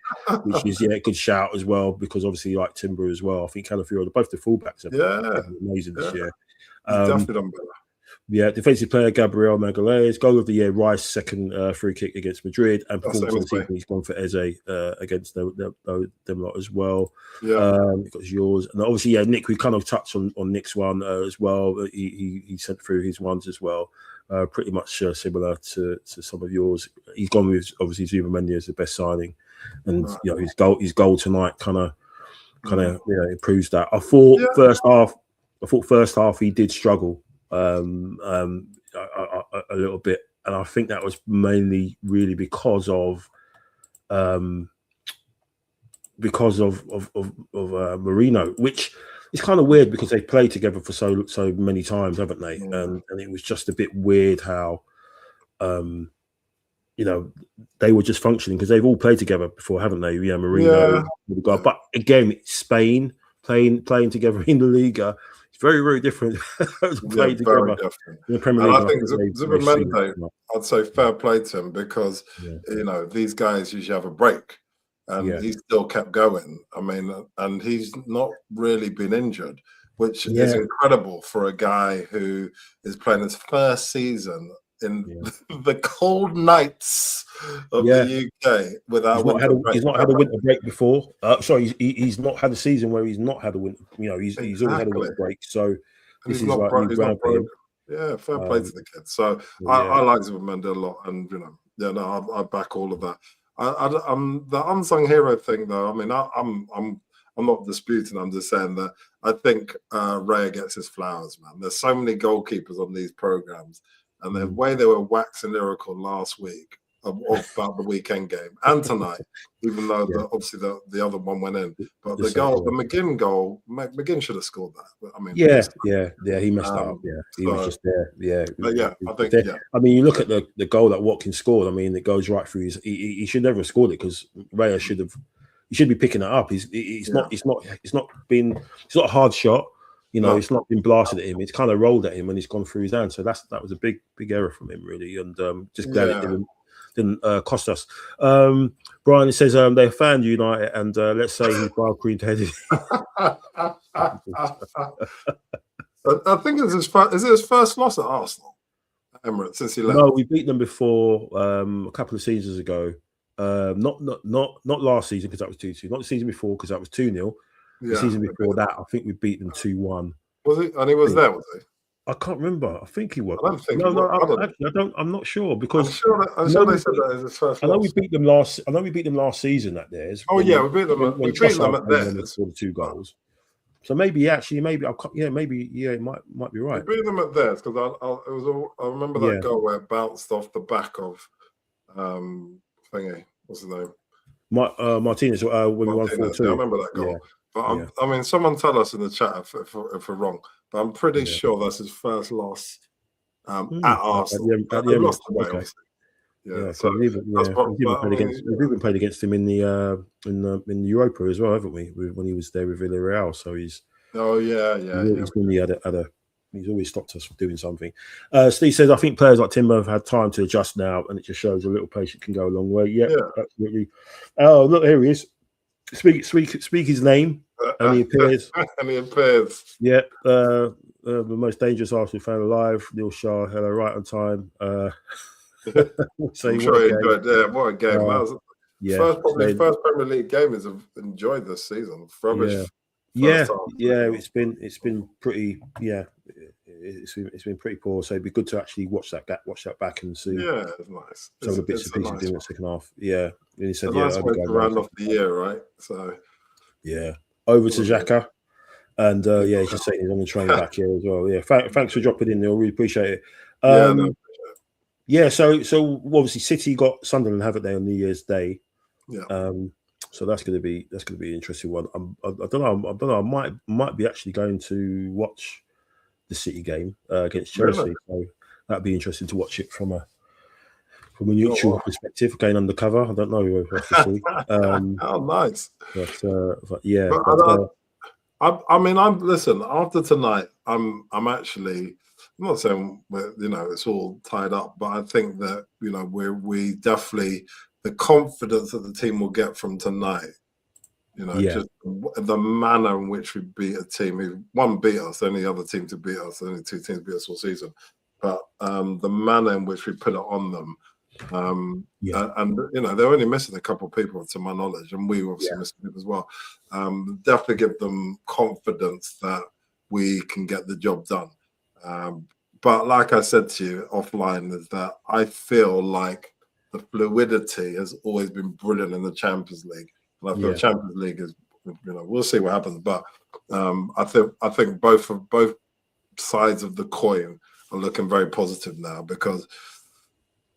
which is a good shout as well, because obviously like Timber as well. I think Calafiori, both the fullbacks have been amazing this year. Definitely done better. Yeah, defensive player Gabriel Magalhaes, goal of the year Rice, second free kick against Madrid, and performance of the season he's gone for Eze against them lot as well. It got yours, and obviously Nick. We kind of touched on Nick's one as well. He sent through his ones as well, pretty much similar to some of yours. He's gone with obviously Zubimendi as the best signing, and his goal tonight kind of improves that. I thought first half he did struggle a little bit, and I think that was mainly really because of Marino, which is kind of weird because they've played together for so many times, haven't they? And it was just a bit weird how they were just functioning because they've all played together before, haven't they? Yeah, Marino, Odegaard. But again, Spain playing together in the Liga. Very, very different to play together in the Premier League. And I think Zubimendi, I'd say fair play to him because these guys usually have a break, and he still kept going. I mean, and he's not really been injured, which is incredible for a guy who is playing his first season in the cold nights of the UK without he's not had a winter break before. Sorry, he's not had a season where he's not had a winter. He's always had a winter break. So this is like new ground for him. Yeah, fair play to the kids. So I like Zubimendi a lot, and I back all of that. The unsung hero thing, though. I mean, I'm not disputing. I'm just saying that I think Raya gets his flowers, man. There's so many goalkeepers on these programs. And the way they were waxing lyrical last week about the weekend game and tonight, even though obviously the other one went in, but the McGinn goal, McGinn should have scored that. But, I mean, he messed up. Yeah, he was just there. Yeah, but I think. I mean, you look at the goal that Watkins scored. I mean, it goes right through his. He should never have scored it because Raya should have. He should be picking it up. It's not a hard shot. It's not been blasted at him. It's kind of rolled at him and he's gone through his hand. So that was a big error from him, really. And just glad it didn't cost us. Brian says they're fan United and let's say he's wild green headed. I think it's his first loss at Arsenal, Emirates, since he left. No, we beat them before a couple of seasons ago. Not last season because that was 2-2. Not the season before because that was 2-0. The season before that, I think we beat them 2-1. Was he? And he was there, was he? I can't remember. I think he was. I don't think. I'm not sure because I'm sure they said that as his first. I know we beat them last. I know we beat them last season at theirs. Oh yeah, we beat them. We beat them at theirs. For the 2 goals. So maybe it might be right. We beat them at theirs because I remember that goal where it bounced off the back of thingy. What's his name? Martinez. When we won 4-2. I remember that goal. But I mean, someone tell us in the chat if we're wrong. But I'm pretty sure that's his first loss at Arsenal. At the lost to Wales. So we've even played against him in the Europa as well, haven't we? When he was there with Villarreal. So he's he's always stopped us from doing something. Steve says, I think players like Timber have had time to adjust now, and it just shows a little patience can go a long way. Yeah, absolutely. Oh, look, here he is. Speak his name, and he appears. Yeah, the most dangerous Arsenal fan alive, Neil Shah. Hello, right on time. I'm sure he enjoyed. Yeah, what a game! That was first Premier League game is enjoyed this season. Rubbish. It's been pretty. It's been pretty poor. So it'd be good to actually watch that back and see. Yeah, it's nice. Some of the bits and pieces in the second half. Yeah, and he said, nice way to round off the year, right? So over to Xhaka, and he's just saying he's on the train back here as well. Yeah, thanks for dropping in, Neil. Really appreciate it. So obviously City got Sunderland, haven't they, on New Year's Day? Yeah. So that's going to be an interesting one. I don't know. I might be actually going to watch the City game against Chelsea. Really? So that'd be interesting to watch it from a neutral perspective, going undercover. I don't know. We'll have to see. Oh, nice. But yeah. I mean, listen. After tonight, I'm not saying it's all tied up, but I think that we definitely. The confidence that the team will get from tonight, just the manner in which we beat a team who one beat us, only other team to beat us, only 2 teams beat us all season. but the manner in which we put it on them. And they're only missing a couple of people to my knowledge, and we obviously missing it as well. Definitely give them confidence that we can get the job done. But like I said to you offline, is that I feel like the fluidity has always been brilliant in the Champions League. And I feel Champions League is, we'll see what happens. But I think both sides of the coin are looking very positive now, because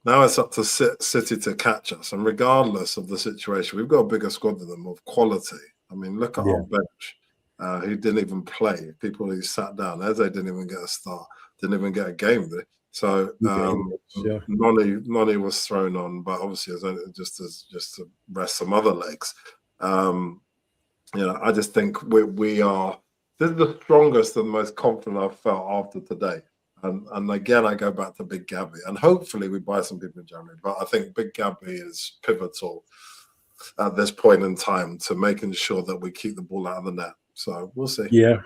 now it's up to City to catch us. And regardless of the situation, we've got a bigger squad than them of quality. I mean, look at our bench. Who didn't even play. People who sat down. Eze didn't even get a start. Didn't even get a game there. So Noni was thrown on, but obviously just to rest some other legs. I just think we are. This is the strongest and most confident I've felt after today. And again, I go back to Big Gabby, and hopefully we buy some people in January. But I think Big Gabby is pivotal at this point in time to making sure that we keep the ball out of the net. So we'll see. Yeah,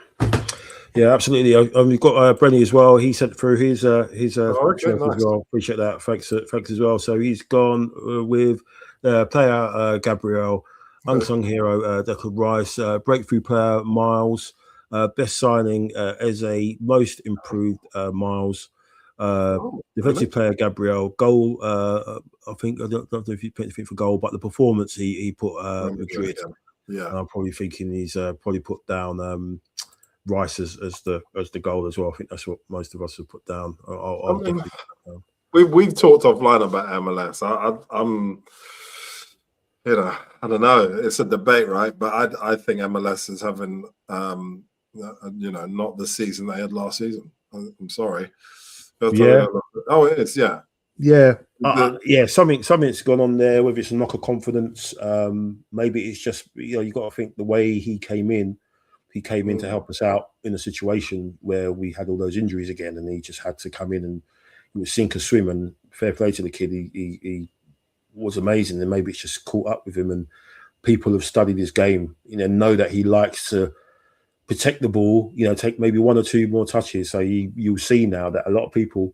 absolutely. We've got Brenny as well. He sent through his nice. As well. Appreciate that. Thanks as well. So he's gone with player Gabriel, unsung hero Declan Rice, breakthrough player Miles, best signing Eze, most improved Miles, defensive player Gabriel, goal. I think I don't know if you put anything for goal, but the performance he put Madrid. Yeah, and I'm probably thinking he's probably put down Rice as the goal as well. I think that's what most of us have put down. We've talked offline about MLS. I'm I don't know. It's a debate, right? But I think MLS is having not the season they had last season. I'm sorry. Oh, it is. Something's gone on there, whether it's a knock of confidence. Maybe it's just you got to think the way he came in to help us out in a situation where we had all those injuries again, and he just had to come in and he was sink or swim. And fair play to the kid, he was amazing. And maybe it's just caught up with him, and people have studied his game, know that he likes to protect the ball, take maybe one or two more touches. So you'll see now that a lot of people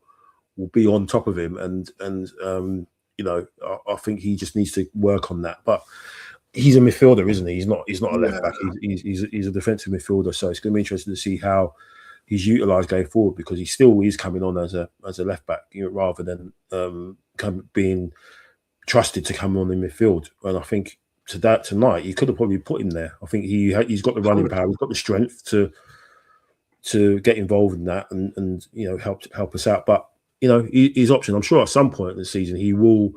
will be on top of him, and I think he just needs to work on that. But he's a midfielder, isn't he? He's not a left back. He's a defensive midfielder. So it's going to be interesting to see how he's utilised going forward, because he still is coming on as a left back, rather than being trusted to come on in midfield. And I think tonight you could have probably put him there. I think he's got the running power, he's got the strength to get involved in that and help us out. But his option, I'm sure at some point in the season he will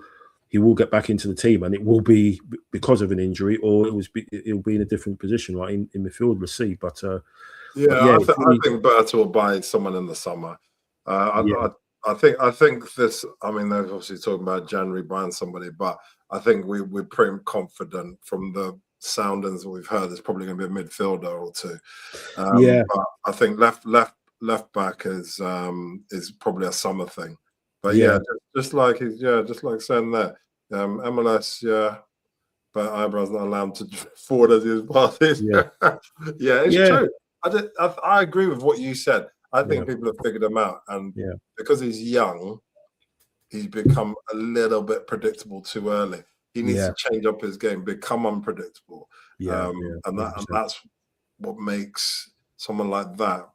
get back into the team, and it will be because of an injury, or it'll be in a different position, like in midfield. We'll see. But I think Berta will buy someone in the summer. I think this. I mean, they're obviously talking about January buying somebody, but I think we're pretty confident from the soundings that we've heard. There's probably going to be a midfielder or two. But I think left back is probably a summer thing. But just like saying that MLS, but Eyebrows not allowed to forward as his parties. It's true. I agree with what you said. I think people have figured him out, and because he's young, he's become a little bit predictable too early. He needs to change up his game, become unpredictable, and that's what makes someone like that,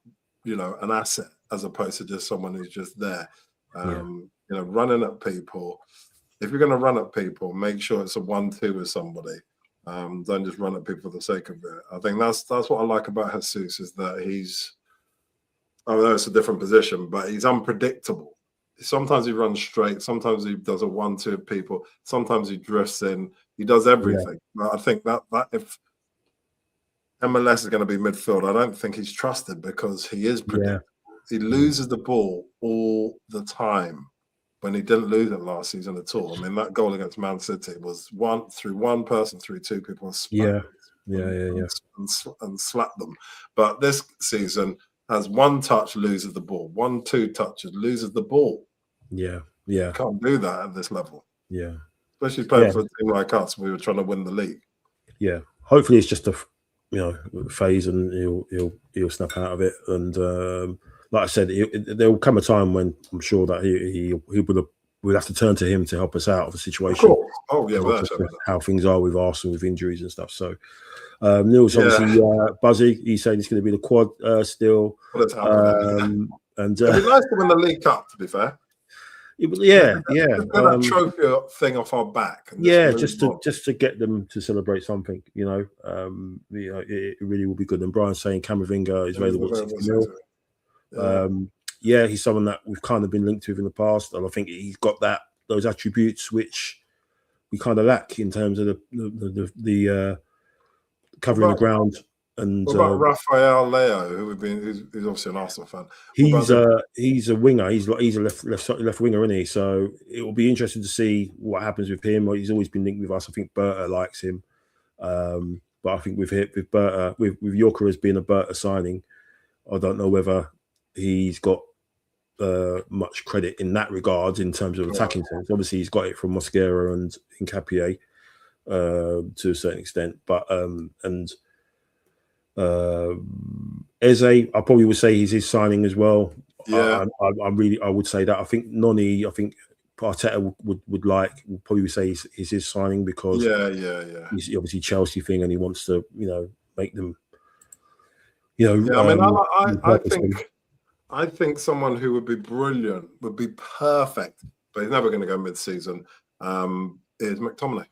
an asset, as opposed to just someone who's just there, running at people. If you're going to run at people, make sure it's a 1-2 with somebody. Don't just run at people for the sake of it. I think that's what I like about Jesus, is that I know it's a different position, but he's unpredictable. Sometimes he runs straight. Sometimes he does a 1-2 with people. Sometimes he drifts in. He does everything. I think that if MLS is going to be midfield, I don't think he's trusted, because he is predictable. He loses the ball all the time, when he didn't lose it last season at all. I mean, that goal against Man City was one person through two people and slapped them. But this season has one touch, loses the ball. 1-2 touches, loses the ball. Can't do that at this level. Especially playing for a team like us. We were trying to win the league. Hopefully it's just a phase, and he'll snap out of it. And like I said, there will come a time when I'm sure that he we'll have to turn to him to help us out of the situation. Of course. Oh yeah, that's how things are with Arsenal with injuries and stuff. So Neil's obviously buzzy. He's saying it's going to be the quad still. Well, it's happening. And it'd be nice to win the League Cup, to be fair. Yeah. That trophy thing off our back. Just to get them to celebrate something, it really will be good. And Brian's saying Camavinga is available at 60 mil. He's someone that we've kind of been linked with in the past, and I think he's got those attributes which we kind of lack in terms of the covering the ground. And what about Rafael Leo, who's obviously an Arsenal fan? He's a winger. He's a left winger, isn't he? So it will be interesting to see what happens with him. He's always been linked with us. I think Berta likes him, but I think with Berta, with Gyökeres being a Berta signing, I don't know whether he's got much credit in that regard in terms of attacking sense. Obviously, he's got it from Mosquera and Hincapié to a certain extent, but Eze, I probably would say he's his signing as well. Yeah, I would say that. I think Noni, Arteta would probably say he's his signing because he's obviously Chelsea thing and he wants to make them. I think someone who would be brilliant, would be perfect, but he's never going to go mid-season. Is McTominay.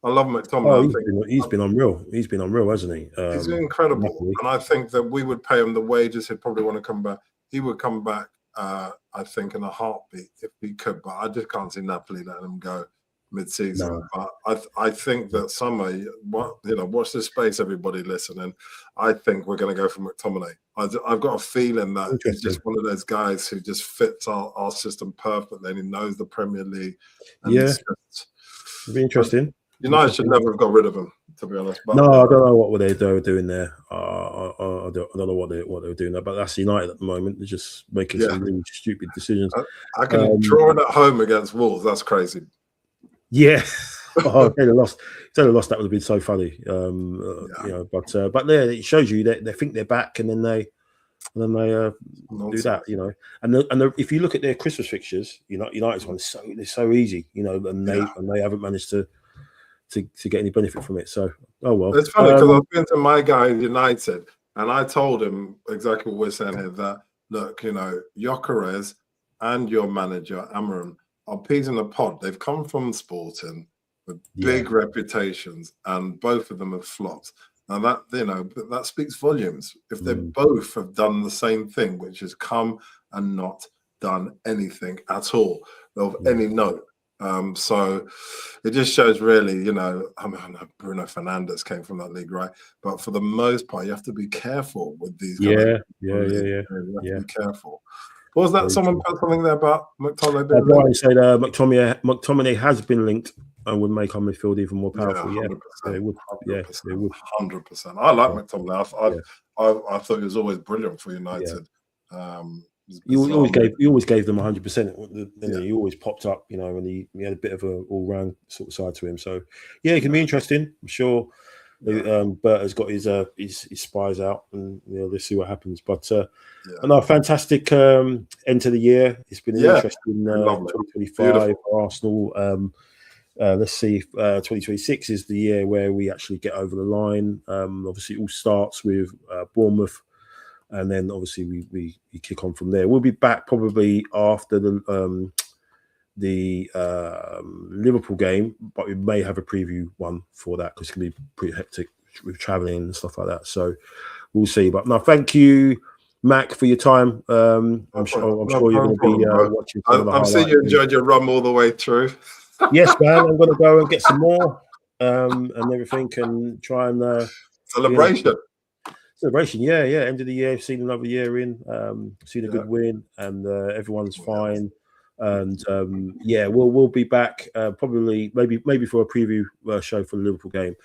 I love McTominay. He's been unreal. He's been unreal, hasn't he? He's incredible. Definitely. And I think that we would pay him the wages he'd probably want to come back. He would come back, I think, in a heartbeat if he could. But I just can't see Napoli letting him go mid-season. No. But I think that summer, watch this space, everybody listening. I think we're going to go for McTominay. I've got a feeling that he's just one of those guys who just fits our system perfectly and he knows the Premier League. And it'd be interesting. United should never have got rid of him, to be honest. But, no, I don't know what they were doing there. I don't know what they were doing there. But that's United at the moment. They're just making some really stupid decisions. I can draw it at home against Wolves. That's crazy. Yeah. If they'd have lost, that would have been so funny. But there it shows you that they think they're back, and then they do that, And if you look at their Christmas fixtures, United's one they're so easy, and they haven't managed to get any benefit from it. So, oh well. It's funny because I've been to my guy United, and I told him exactly what we're saying here. That look, Gyökeres and your manager Amarim are peas in a pod. They've come from Sporting with big reputations, and both of them have flopped. And that speaks volumes. If they both have done the same thing, which is come and not done anything at all of any note. So it just shows really, I know Bruno Fernandes came from that league, right? But for the most part, you have to be careful with these guys. You have to be careful. What was that? Someone put something there about McTominay. Brian said McTominay has been linked and would make our midfield even more powerful. It would. 100%. I like McTominay. I thought he was always brilliant for United. You always gave them 100%. He always popped up, and he had a bit of an all-round sort of side to him. So it can be interesting. I'm sure Berta's got his spies out, and let's see what happens. But fantastic end to the year. It's been an interesting 2025 for Arsenal. Let's see if 2026 is the year where we actually get over the line. Obviously, it all starts with Bournemouth. And then obviously we kick on from there. We'll be back probably after the Liverpool game, but we may have a preview one for that because it's going to be pretty hectic with travelling and stuff like that. So we'll see. But no, thank you, Mac, for your time. I'm sure you're going to be watching. I'm seeing you enjoyed your rum all the way through. Yes, man. I'm going to go and get some more and everything and try and celebration. Celebration, end of the year, seen another year in, seen a good win, and everyone's fine. And we'll be back probably maybe for a preview show for the Liverpool game,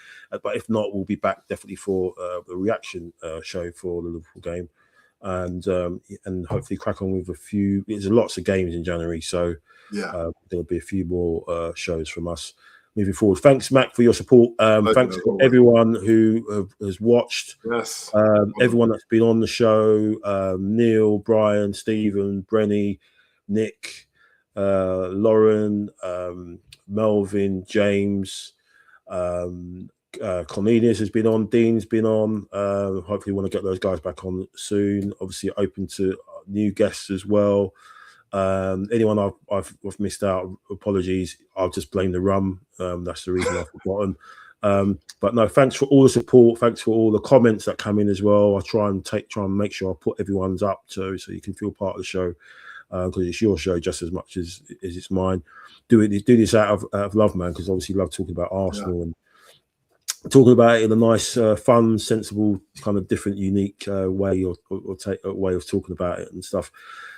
but if not, we'll be back definitely for the reaction show for the Liverpool game, and hopefully crack on with a few. There's lots of games in January, so there'll be a few more shows from us. moving forward. Thanks, Mac, for your support. Thanks to everyone who has watched. Yes. Everyone that's been on the show, Neil, Brian, Stephen, Brenny, Nick, Lauren, Melvin, James, Cornelius has been on, Dean's been on. Hopefully want to get those guys back on soon. Obviously open to new guests as well. Anyone I've missed out, apologies. I'll just blame the rum. That's the reason I've forgotten. But no, thanks for all the support. Thanks for all the comments that come in as well. I try and make sure I put everyone's up so you can feel part of the show, because it's your show just as much as it's mine. Do this out of love, man, because obviously love talking about Arsenal and talking about it in a nice, fun, sensible, kind of different, unique way or way of talking about it and stuff.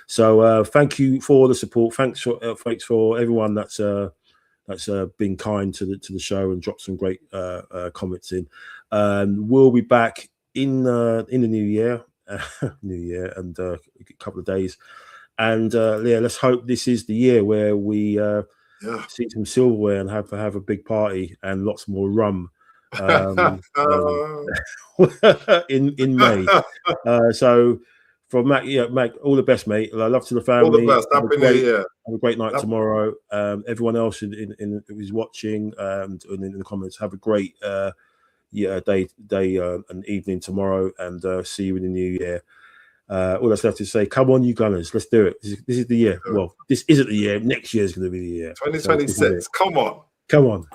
So thank you for the support. Thanks for everyone that's been kind to the show and dropped some great comments in. We'll be back in the new year, and a couple of days. And let's hope this is the year where we see some silverware and have a big party and lots more rum. In May. So from Mac, Mac, all the best, mate. Love to the family. All the best. Happy New Year. Have a great night tomorrow. Everyone else who's watching and in the comments, have a great day and evening tomorrow, and see you in the new year. All that's left to say, come on, you Gunners, let's do it. This is the year. Well, this isn't the year. Next year is going to be the year. 2026. Come on. Come on.